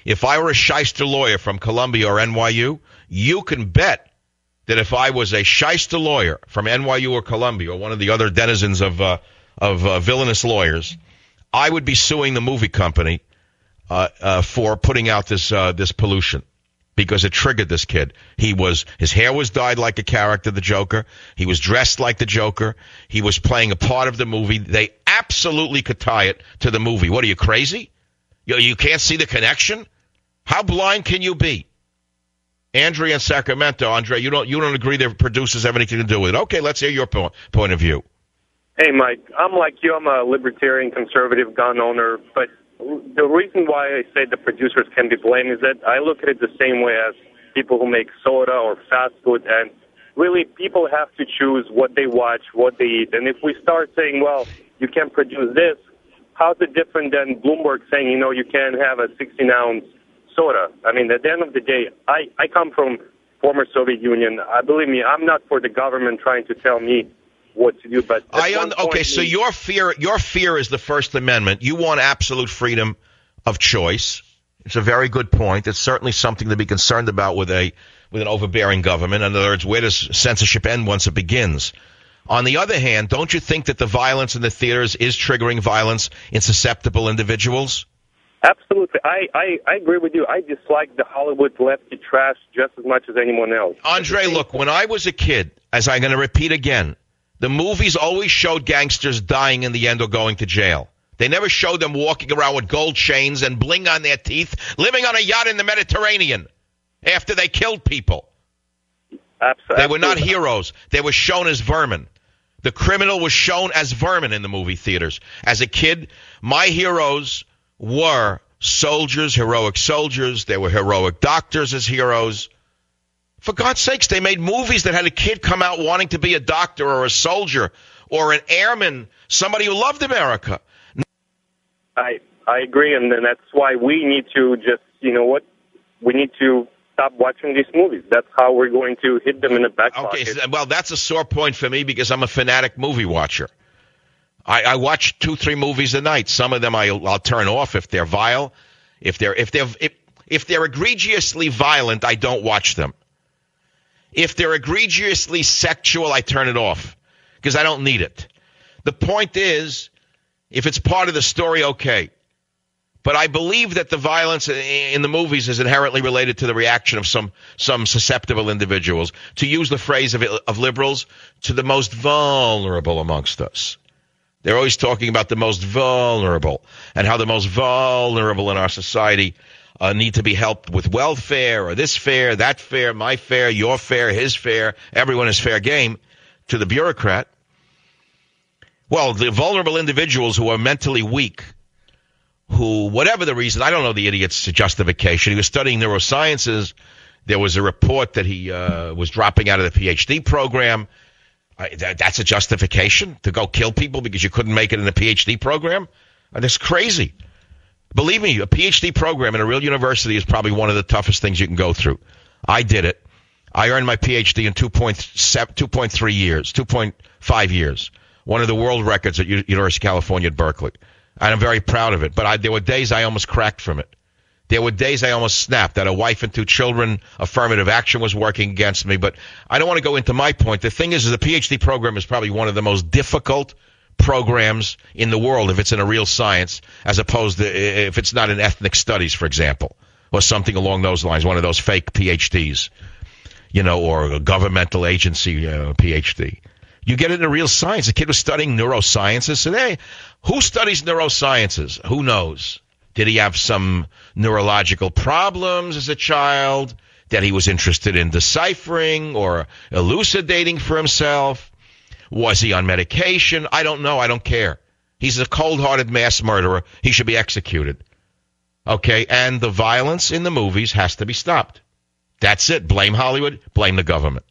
If I were a shyster lawyer from Columbia or NYU, you can bet that if I was a shyster lawyer from NYU or Columbia or one of the other denizens of villainous lawyers, I would be suing the movie company for putting out this pollution because it triggered this kid. His hair was dyed like a character, the Joker. He was dressed like the Joker. He was playing a part of the movie. They absolutely could tie it to the movie. What, are you crazy? You can't see the connection? How blind can you be? Andrea in Sacramento. Andre, you don't agree the producers have anything to do with it. Okay, let's hear your point of view. Hey, Mike, I'm like you. I'm a libertarian, conservative gun owner, but the reason why I say the producers can be blamed is that I look at it the same way as people who make soda or fast food, and really people have to choose what they watch, what they eat. And if we start saying, well, you can't produce this, how's it different than Bloomberg saying, you can't have a 16-ounce soda? I mean, at the end of the day, I come from former Soviet Union. Believe me, I'm not for the government trying to tell me what to do. But so your fear is the First Amendment. You want absolute freedom of choice. It's a very good point. It's certainly something to be concerned about with an overbearing government. In other words, where does censorship end once it begins? On the other hand, don't you think that the violence in the theaters is triggering violence in susceptible individuals? Absolutely. I agree with you. I dislike the Hollywood lefty trash just as much as anyone else. Andre, look, when I was a kid, as I'm going to repeat again, the movies always showed gangsters dying in the end or going to jail. They never showed them walking around with gold chains and bling on their teeth, living on a yacht in the Mediterranean after they killed people. Absolutely. They were not heroes. They were shown as vermin. The criminal was shown as vermin in the movie theaters. As a kid, my heroes were soldiers, heroic soldiers. There were heroic doctors as heroes. For God's sakes, they made movies that had a kid come out wanting to be a doctor or a soldier or an airman, somebody who loved America. I agree, and that's why we need to just, we need to stop watching these movies. That's how we're going to hit them in the back pocket. Okay, well, that's a sore point for me because I'm a fanatic movie watcher. I watch 2-3 movies a night. Some of them I'll turn off if they're vile. If they're egregiously violent, I don't watch them. If they're egregiously sexual, I turn it off because I don't need it. The point is, if it's part of the story, okay. But I believe that the violence in the movies is inherently related to the reaction of some susceptible individuals. To use the phrase of liberals, to the most vulnerable amongst us. They're always talking about the most vulnerable and how the most vulnerable in our society need to be helped with welfare or this fare, that fare, my fare, your fare, his fare. Everyone is fair game to the bureaucrat. Well, the vulnerable individuals who are mentally weak, who, whatever the reason, I don't know the idiot's justification. He was studying neurosciences. There was a report that he was dropping out of the PhD program. That's a justification to go kill people because you couldn't make it in a PhD program? That's crazy. Believe me, a PhD program in a real university is probably one of the toughest things you can go through. I did it. I earned my PhD in 2.3 years, 2.5 years. One of the world records at University of California at Berkeley. And I'm very proud of it. But there were days I almost cracked from it. There were days I almost snapped. That a wife and 2 children, affirmative action was working against me. But I don't want to go into my point. The thing is the PhD program is probably one of the most difficult programs in the world if it's in a real science, as opposed to if it's not in ethnic studies, for example, or something along those lines, one of those fake PhDs, or a governmental agency PhD. You get it in a real science. The kid was studying neurosciences today. Who studies neurosciences? Who knows? Did he have some neurological problems as a child that he was interested in deciphering or elucidating for himself? Was he on medication? I don't know. I don't care. He's a cold-hearted mass murderer. He should be executed. Okay? And the violence in the movies has to be stopped. That's it. Blame Hollywood. Blame the government.